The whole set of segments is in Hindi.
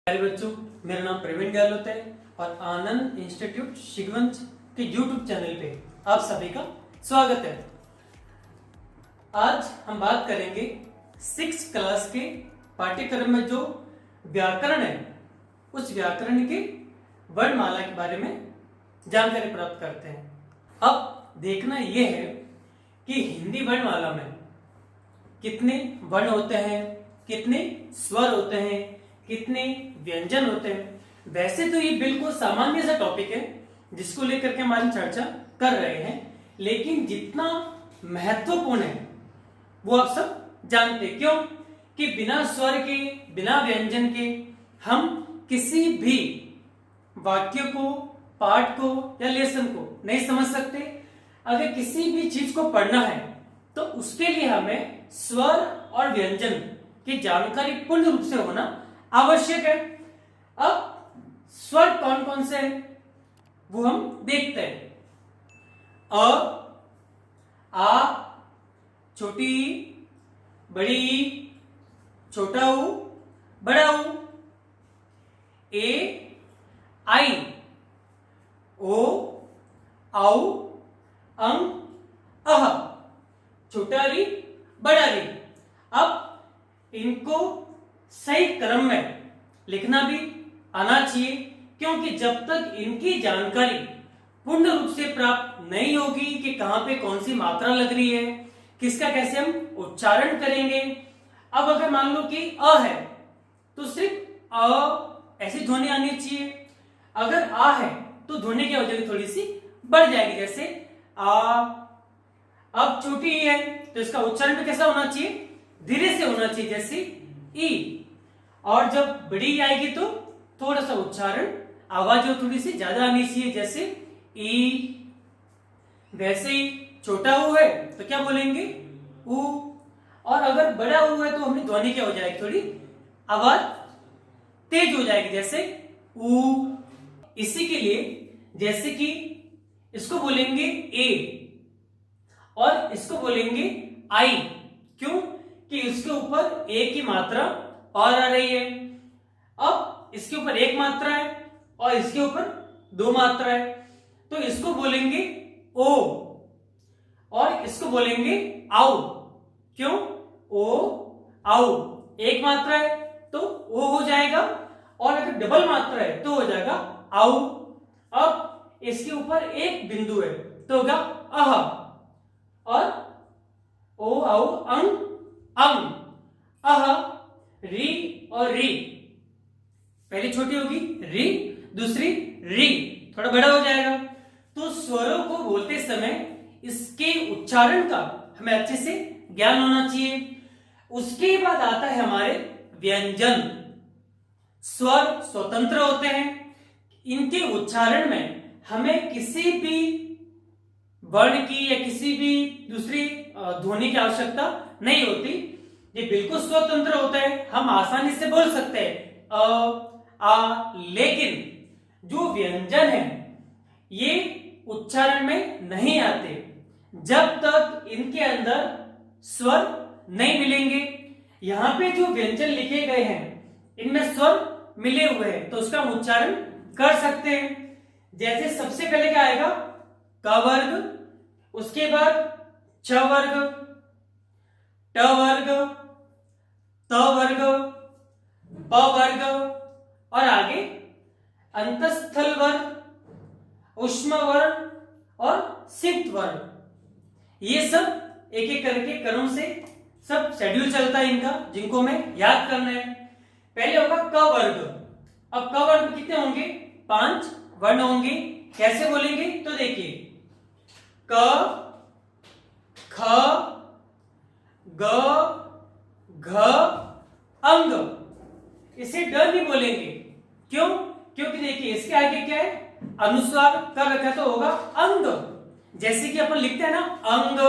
प्यारे बच्चों, मेरा नाम प्रवीण गहलोत है और आनंद इंस्टीट्यूट शिगवंश के यूट्यूब चैनल पे आप सभी का स्वागत है। आज हम बात करेंगे 6th क्लास के पाठ्यक्रम में जो व्याकरण है उस व्याकरण के वर्णमाला के बारे में जानकारी प्राप्त करते हैं। अब देखना यह है कि हिंदी वर्णमाला में कितने वर्ण होते हैं, कितने स्वर होते हैं, कितने व्यंजन होते हैं। वैसे तो ये बिल्कुल सामान्य सा टॉपिक है जिसको लेकर के हमारी चर्चा कर रहे हैं, लेकिन जितना महत्वपूर्ण है वो आप सब जानते हैं। क्यों कि बिना स्वर के, बिना व्यंजन के हम किसी भी वाक्य को, पाठ को या लेसन को नहीं समझ सकते। अगर किसी भी चीज को पढ़ना है तो उसके लिए हमें स्वर और व्यंजन की जानकारी पूर्ण रूप से होना आवश्यक है। अब स्वर कौन कौन से हैं वो हम देखते हैं। अ, आ, छोटी ई, बड़ी ई, छोटा ऊ, बड़ा ऊ, ए, आई, ओ, औ, अंग, अह, छोटा री, बड़ा री। अब इनको सही क्रम में लिखना भी आना चाहिए, क्योंकि जब तक इनकी जानकारी पूर्ण रूप से प्राप्त नहीं होगी कि कहां पे कौन सी मात्रा लग रही है, किसका कैसे हम उच्चारण करेंगे। अब अगर मान लो कि अ है तो सिर्फ अ ऐसी ध्वनि आनी चाहिए। अगर आ है तो ध्वनि क्या हो जाएगी, थोड़ी सी बढ़ जाएगी, जैसे आ। अब छोटी ई है तो इसका उच्चारण भी कैसा होना चाहिए, धीरे से होना चाहिए, जैसे ई। और जब बड़ी आएगी तो थोड़ा सा उच्चारण, आवाज जो थोड़ी सी ज्यादा आनी चाहिए, जैसे ई। वैसे ही छोटा ऊ है तो क्या बोलेंगे, ऊ। और अगर बड़ा ऊ है तो हमें ध्वनि क्या हो जाएगी, थोड़ी आवाज तेज हो जाएगी, जैसे ऊ। इसी के लिए जैसे कि इसको बोलेंगे ए और इसको बोलेंगे आई। क्यों कि इसके ऊपर ए की मात्रा और आ रही है। अब इसके ऊपर एक मात्रा है और इसके ऊपर दो मात्रा है, तो इसको बोलेंगे ओ और इसको बोलेंगे आउ। क्यों, ओ आउ, एक मात्रा है तो ओ हो जाएगा, और अगर डबल मात्रा है तो हो जाएगा आउ। अब इसके ऊपर एक बिंदु है तो होगा अह, और ओ आउ अंग, अंग, अह, री और री। पहली छोटी होगी री, दूसरी री, थोड़ा बड़ा हो जाएगा। तो स्वरों को बोलते समय इसके उच्चारण का हमें अच्छे से ज्ञान होना चाहिए। उसके बाद आता है हमारे व्यंजन। स्वर स्वतंत्र होते हैं, इनके उच्चारण में हमें किसी भी वर्ण की या किसी भी दूसरी ध्वनि की आवश्यकता नहीं होती। ये बिल्कुल स्वतंत्र होता है, हम आसानी से बोल सकते हैं आ। लेकिन जो व्यंजन है ये उच्चारण में नहीं आते जब तक इनके अंदर स्वर नहीं मिलेंगे। यहां पे जो व्यंजन लिखे गए हैं इनमें स्वर मिले हुए हैं तो उसका हम उच्चारण कर सकते हैं। जैसे सबसे पहले क्या आएगा, क वर्ग, उसके बाद छ वर्ग, ट वर्ग, त वर्ग, प वर्ग, और आगे अंतस्थल वर्ण, ऊष्म वर्ण और सिक्त वर्ण। ये सब एक एक करके क्रम से सब शेड्यूल चलता है इनका, जिनको हमें याद करना है। पहले होगा क वर्ग। अब क वर्ग कितने होंगे, 5 वर्ण होंगे। कैसे बोलेंगे तो देखिए, क, ख, ग, घ, अंग। इसे ड नहीं बोलेंगे। क्यों, क्योंकि देखिए इसके आगे क्या है, अनुस्वार कर रखा तो होगा अंग। जैसे कि अपन लिखते हैं ना अंग,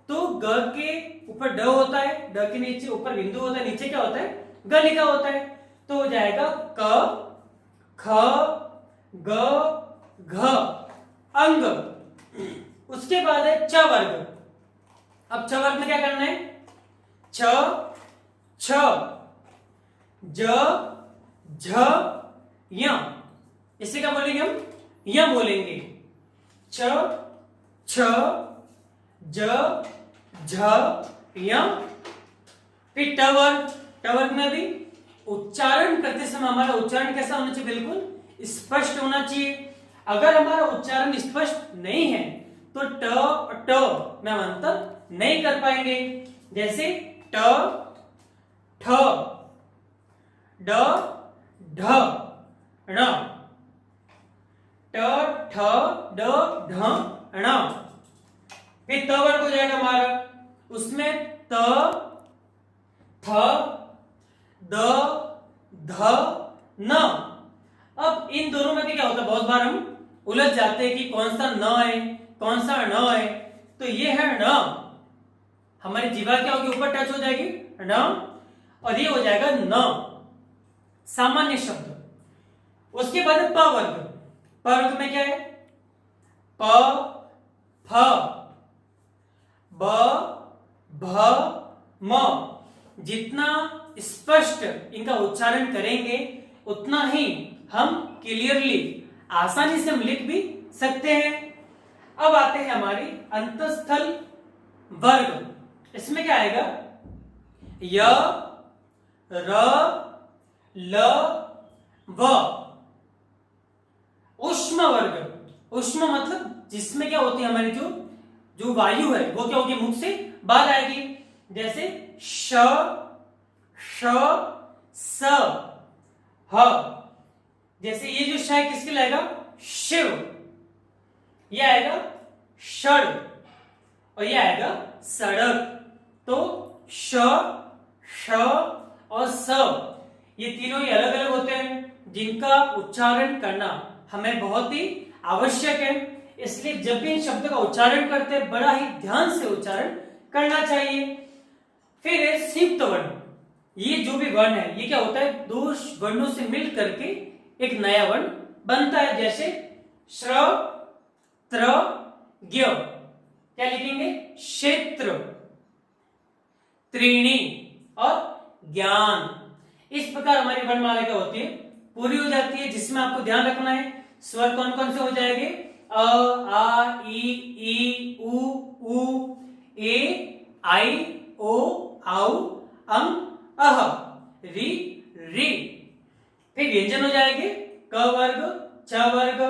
तो ग के ऊपर ड होता है, ड के नीचे ऊपर बिंदु होता है, नीचे क्या होता है, ग लिखा होता है, तो हो जाएगा क, ख, ग, घ, अंग। उसके बाद है च वर्ग। अब छ वर्ग में क्या करना है, छ, छ, ज, झ य, इसे क्या बोलेंगे हम? य बोलेंगे। छ छ ज झ य। फिर ट वर्ग, ट वर्ग में भी उच्चारण करते समय हमारा उच्चारण कैसा होना चाहिए? बिल्कुल स्पष्ट होना चाहिए। अगर हमारा उच्चारण स्पष्ट नहीं है तो ट ट में हम अंतर नहीं कर पाएंगे। जैसे ट ठ, ड ढ, ण, ट ठ ड ढ ण। फिर त वर्ग हो जाएगा हमारा, उसमें त थ द ध न। अब इन दोनों में भी क्या होता है, बहुत बार हम उलझ जाते हैं कि कौन सा न है कौन सा ण है। तो ये है ण, हमारी जीवा क्या होगी? ऊपर टच हो जाएगी ण, और ये हो जाएगा न, सामान्य शब्द। उसके बाद प वर्ग, प वर्ग में क्या है? प फ ब भ म। जितना स्पष्ट इनका उच्चारण करेंगे उतना ही हम क्लियरली आसानी से हम लिख भी सकते हैं। अब आते हैं हमारे अंतस्थल वर्ग। इसमें क्या आएगा? य र ल व। ऊष्म वर्ग, ऊष्म मतलब जिसमें क्या होती है हमारी जो जो वायु है वो क्या होगी? मुख से बाहर आएगी। जैसे श श स ह। जैसे ये जो श है किसके लाएगा? शिव। ये आएगा षड, और ये आएगा सड़क। तो श श और स, ये तीनों ही अलग अलग होते हैं जिनका उच्चारण करना हमें बहुत ही आवश्यक है। इसलिए जब भी इन शब्दों का उच्चारण करते हैं बड़ा ही ध्यान से उच्चारण करना चाहिए। फिर है संयुक्त वर्ण। ये जो भी वर्ण है ये क्या होता है? दो वर्णों से मिल करके एक नया वर्ण बनता है। जैसे श्र त्र ज्ञ, क्या लिखेंगे? क्षेत्र, त्रीणी और ज्ञान। इस प्रकार हमारी वर्णमाला क्या होती है? पूरी हो जाती है। जिसमें आपको ध्यान रखना है स्वर कौन कौन से हो जाएंगे? अ आ ई उ ऊ ए आई ओ औ अं अह री री। फिर व्यंजन हो जाएंगे क वर्ग, च वर्ग,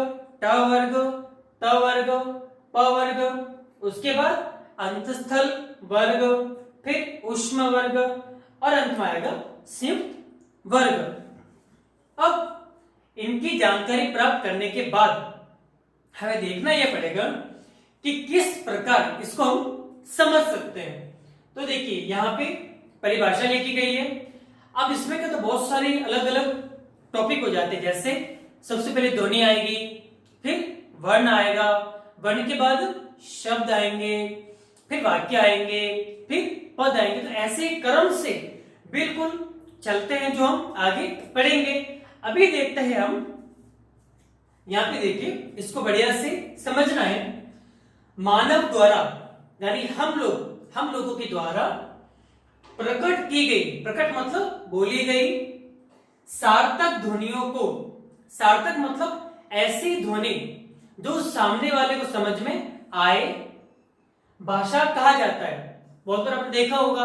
ट वर्ग, त वर्ग, प वर्ग। उसके बाद अंतस्थल वर्ग, फिर ऊष्म वर्ग, और अंत में आएगा संयुक्त वर्ग। अब इनकी जानकारी प्राप्त करने के बाद हमें देखना यह पड़ेगा कि किस प्रकार इसको हम समझ सकते हैं। तो देखिए यहाँ पे परिभाषा लिखी गई है। अब इसमें क्या तो बहुत सारे अलग अलग टॉपिक हो जाते हैं। जैसे सबसे पहले ध्वनि आएगी, फिर वर्ण आएगा, वर्ण के बाद शब्द आएंगे, फिर वाक्य आएंगे, फिर पद आएंगे। तो ऐसे क्रम से बिल्कुल चलते हैं जो हम आगे पढ़ेंगे। अभी देखते हैं हम, यहाँ पे देखिए इसको बढ़िया से समझना है। मानव द्वारा यानी हम लोगों के द्वारा प्रकट की गई, प्रकट मतलब बोली गई सार्थक ध्वनियों को, सार्थक मतलब ऐसी ध्वनि जो सामने वाले को समझ में आए, भाषा कहा जाता है। बहुत बार आपने देखा होगा,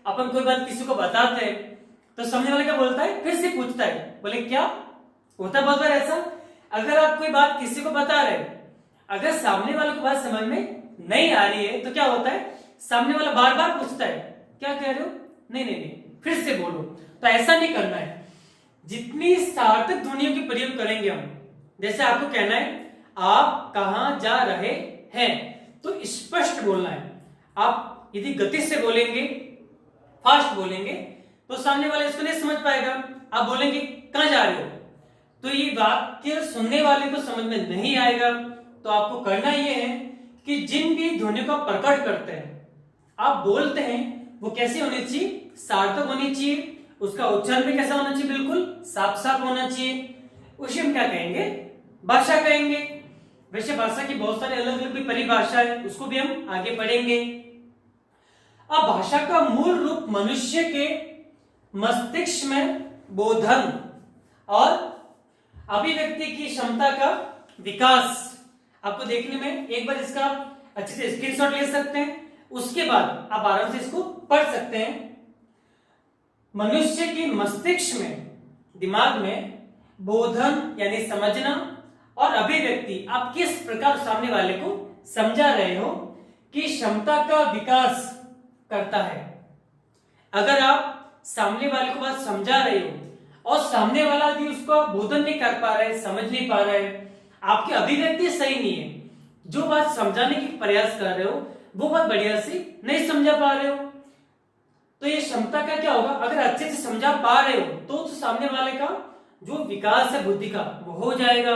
अपन कोई बात किसी को बताते हैं तो सामने वाले क्या बोलता है? फिर से पूछता है, बोले क्या होता है बहुत बार ऐसा। अगर आप कोई बात किसी को बता रहे, अगर सामने वाले को बात समझ में नहीं आ रही है तो क्या होता है? सामने वाला बार बार पूछता है क्या कह रहे हो? नहीं नहीं नहीं, फिर से बोलो। तो ऐसा नहीं करना है। जितनी सार्थक ध्वनियों की प्रयोग करेंगे हम, जैसे आपको कहना है आप कहां जा रहे हैं, तो स्पष्ट बोलना है। आप यदि गति से बोलेंगे, फास्ट बोलेंगे, तो सामने वाला इसको नहीं समझ पाएगा। आप बोलेंगे कहां जा रहे हो, तो ये वाक्य सुनने वाले को समझ में नहीं आएगा। तो आपको करना यह है कि जिन भी ध्वनियों का प्रकट करते हैं, आप बोलते हैं, वो कैसी होनी चाहिए? सार्थक होनी चाहिए। उसका उच्चारण भी कैसा होना चाहिए? बिल्कुल साफ साफ होना चाहिए। उसे हम क्या कहेंगे? भाषा कहेंगे। वैसे भाषा की बहुत सारी अलग अलग भी परिभाषा है, उसको भी हम आगे पढ़ेंगे। अब भाषा का मूल रूप मनुष्य के मस्तिष्क में बोधन और अभिव्यक्ति की क्षमता का विकास। आपको देखने में एक बार इसका अच्छे से स्क्रीनशॉट ले सकते हैं, उसके बाद आप आराम से इसको पढ़ सकते हैं। मनुष्य के मस्तिष्क में, दिमाग में बोधन यानी समझना और अभिव्यक्ति, आप किस प्रकार सामने वाले को समझा रहे हो कि क्षमता का विकास करता है। अगर आप सामने वाले को बात समझा रहे हो और सामने वाला यदि उसको बोधन नहीं कर पा रहे, समझ नहीं पा रहे, आपकी अभिव्यक्ति सही नहीं है, जो बात समझाने की प्रयास कर रहे हो वो बात बढ़िया से नहीं समझा पा रहे हो, तो ये क्षमता का क्या होगा, अगर अच्छे से समझा पा रहे हो तो सामने वाले का जो विकास है बुद्धि का वो हो जाएगा।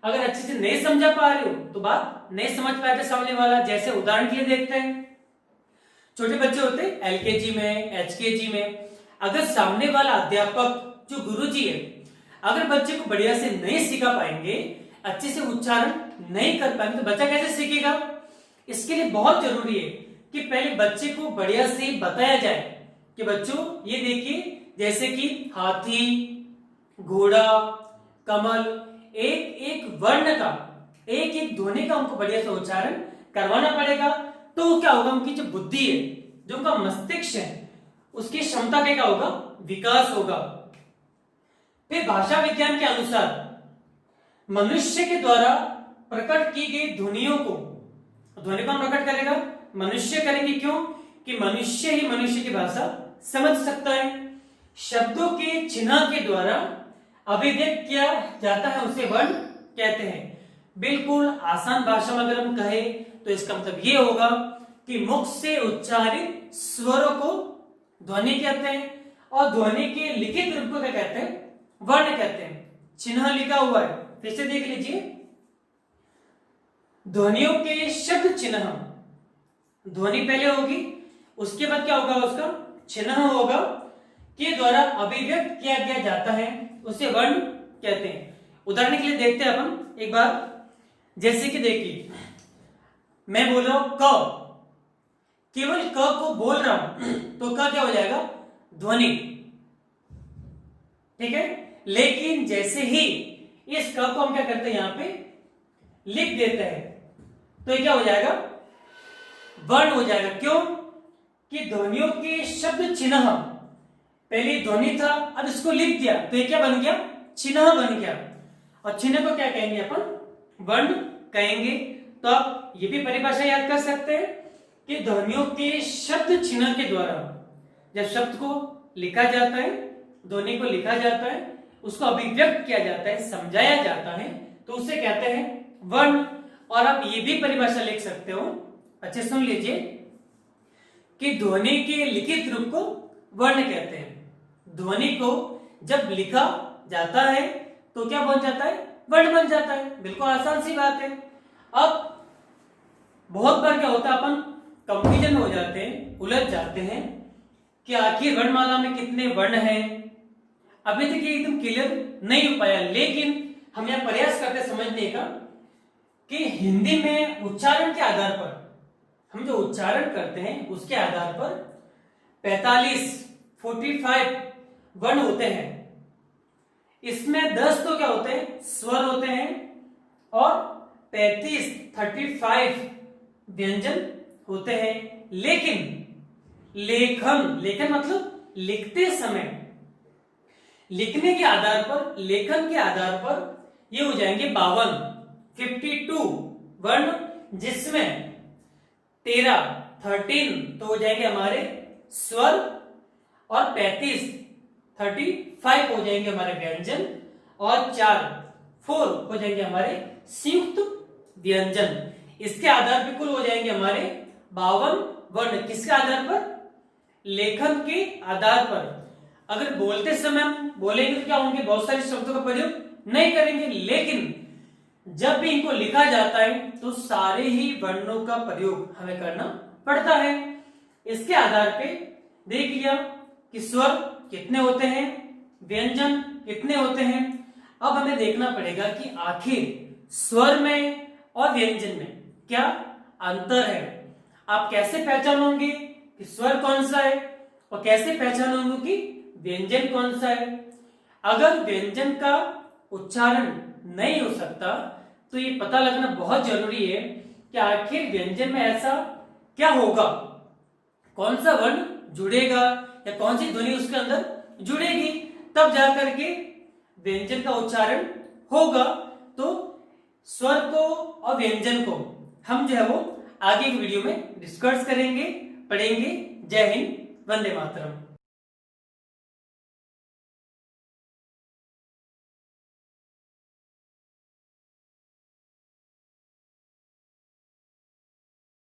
अगर अच्छे से नहीं समझा पा रहे हो तो बात नहीं समझ पाएगा सामने वाला। जैसे उदाहरण के लिए देखते हैं, छोटे बच्चे होते हैं एलकेजी में, एचकेजी में, अगर सामने वाला अध्यापक जो गुरुजी है, अगर बच्चे को बढ़िया से नहीं सिखा पाएंगे, अच्छे से उच्चारण नहीं कर पाएंगे, तो बच्चा कैसे सीखेगा। इसके लिए बहुत जरूरी है कि पहले बच्चे को बढ़िया से बताया जाए कि बच्चों ये देखिए, जैसे कि हाथी, घोड़ा, कमल, एक एक वर्ण का, एक एक ध्वनि का उनको बढ़िया से उच्चारण करवाना पड़ेगा। तो क्या होगा, उनकी जो बुद्धि है, जो उनका मस्तिष्क है, उसकी क्षमता का क्या होगा, विकास होगा। फिर भाषा विज्ञान के अनुसार मनुष्य के द्वारा प्रकट की गई ध्वनियों को, ध्वनि कौन प्रकट करेगा, मनुष्य करेंगे। क्यों कि मनुष्य ही मनुष्य की भाषा समझ सकता है। शब्दों के चिन्ह के द्वारा अभिव्यक्त किया जाता है, उसे वर्ण कहते हैं। बिल्कुल आसान भाषा में अगर हम कहें तो इसका मतलब ये होगा कि मुख से उच्चारित स्वरों को ध्वनि कहते हैं और ध्वनि के लिखित रूप को क्या कहते हैं, वर्ण कहते हैं। चिन्ह लिखा हुआ है, फिर से देख लीजिए, ध्वनियों के शब्द चिन्ह, ध्वनि पहले होगी, उसके बाद क्या होगा, उसका चिन्ह होगा, के द्वारा अभिव्यक्त किया गया जाता है, उसे वर्ण कहते हैं। उदाहरण के लिए देखते हैं अपन एक बार, जैसे कि देखिए मैं बोल रहा हूं क, केवल क को बोल रहा हूं तो क क्या हो जाएगा, ध्वनि, ठीक है। लेकिन जैसे ही इस क को हम क्या करते हैं, यहां पे लिख देते हैं, तो ये क्या हो जाएगा, वर्ण हो जाएगा। क्यों कि ध्वनियों के शब्द चिन्ह, पहले ध्वनि था, अब इसको लिख दिया तो ये क्या बन गया, चिन्ह बन गया। और चिन्ह को क्या कहेंगे अपन, वर्ण कहेंगे। तो आप ये भी परिभाषा याद कर सकते हैं कि ध्वनियों के शब्द चिन्ह के द्वारा, जब शब्द को लिखा जाता है, ध्वनि को लिखा जाता है, उसको अभिव्यक्त किया जाता है, समझाया जाता है, तो उसे कहते हैं वर्ण। और आप ये भी परिभाषा लिख सकते हो, अच्छे सुन लीजिए, कि ध्वनि के लिखित रूप को वर्ण कहते हैं। ध्वनि को जब लिखा जाता है तो क्या बन जाता है, वर्ण बन जाता है। बिल्कुल आसान सी बात है। अब बहुत बार क्या होता है, अपन कंफ्यूजन हो जाते हैं, उलझ जाते हैं कि आखिर वर्णमाला में कितने वर्ण हैं। अभी तक ये एकदम क्लियर नहीं हो पाया, लेकिन हम यह प्रयास करते समझने का कि हिंदी में उच्चारण के आधार पर, हम जो उच्चारण करते हैं उसके आधार पर 45 वर्ण होते हैं। इसमें 10 तो क्या होते हैं, स्वर होते हैं, और 35 व्यंजन होते हैं। लेकिन लेखन मतलब लिखते समय, लिखने के आधार पर, लेखन के आधार पर ये हो जाएंगे 52 वर्ण, जिसमें 13 तो हो जाएंगे हमारे स्वर, और 35 हो जाएंगे हमारे व्यंजन, और 4 हो जाएंगे हमारे संयुक्त व्यंजन। इसके आधार पर कुल हो जाएंगे हमारे 52 वर्ण। किसके आधार पर, लेखन के आधार पर। अगर बोलते समय हम बोलेंगे तो क्या होंगे, बहुत सारे शब्दों का प्रयोग नहीं करेंगे, लेकिन जब भी इनको लिखा जाता है तो सारे ही वर्णों का प्रयोग हमें करना पड़ता है। इसके आधार पे देख लिया कि स्वर कितने होते हैं, व्यंजन कितने होते हैं। अब हमें देखना पड़ेगा कि आखिर स्वर में और व्यंजन में क्या अंतर है। आप कैसे पहचानोगे कि स्वर कौन सा है, और कैसे पहचानोगे कि व्यंजन कौन सा है। अगर व्यंजन का उच्चारण नहीं हो सकता तो ये पता लगना बहुत जरूरी है कि आखिर व्यंजन में ऐसा क्या होगा, कौन सा वर्ण जुड़ेगा या कौन सी ध्वनि उसके अंदर जुड़ेगी, तब जाकर के व्यंजन का उच्चारण होगा। तो स्वर को और व्यंजन को हम जो है वो आगे की वीडियो में डिस्कस करेंगे, पढ़ेंगे। जय हिंद, वंदे मातरम।